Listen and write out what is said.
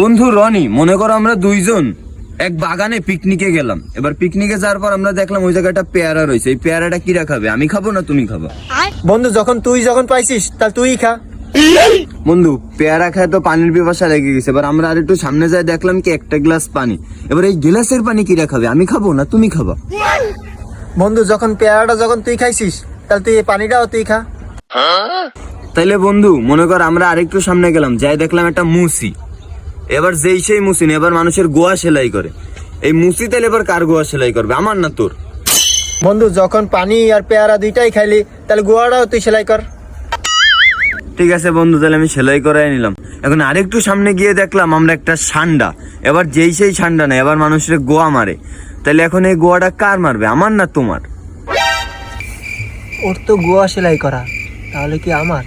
বন্ধু রনি, মনে করো আমরা দুইজন এক বাগানে পিকনিকে গেলাম। এবার পিকনিকে যাওয়ার পর আমরা দেখলাম ওই জায়গায় একটা পেয়ারা রয়েছে। এই পেয়ারাটা কিরা খাবে? আমি খাবো না তুমি খাবা? বন্ধু তুই যখন পাইছিস তাহলে তুই খা। বন্ধু পেয়ারা খায় তো পানির পিপাসা লেগে গেছে। এবার আমরা আর একটু সামনে যাই, দেখলাম কি একটা গ্লাস পানি। এবার এই গ্লাসের পানি কিরা খাবে? আমি খাবো না তুমি খাবা? বন্ধু পেয়ারাটা যখন তুই খাইছিস তাহলে তুই এই পানিটাও তুই খা। তাইলে বন্ধু মনে কর আমরা আরেকটু সামনে গেলাম, যাই দেখলাম একটা মুসি। এবার যেই সেই মুসি না, এবার মানুষের গোয়া সেলাই করে। এই মুসি তাইলে এবার কার গোয়া সেলাই করবে, আমার না তোর? বন্ধু যখন পানি আর পেয়ারা দুইটাই খাইলি তাহলে গোয়াটাও তুই সেলাই কর। ঠিক আছে বন্ধু, তাহলে আমি সেলাই করাই নিলাম। এখন আরেকটু সামনে গিয়ে দেখলাম আমরা একটা সান্ডা। এবার যেই সেই সান্ডা না, এবার মানুষের গোয়া মারে। তাহলে এখন এই গোয়াটা কার মারবে, আমার না তোমার? ওর তো গোয়া সেলাই করা, তাহলে কি আমার?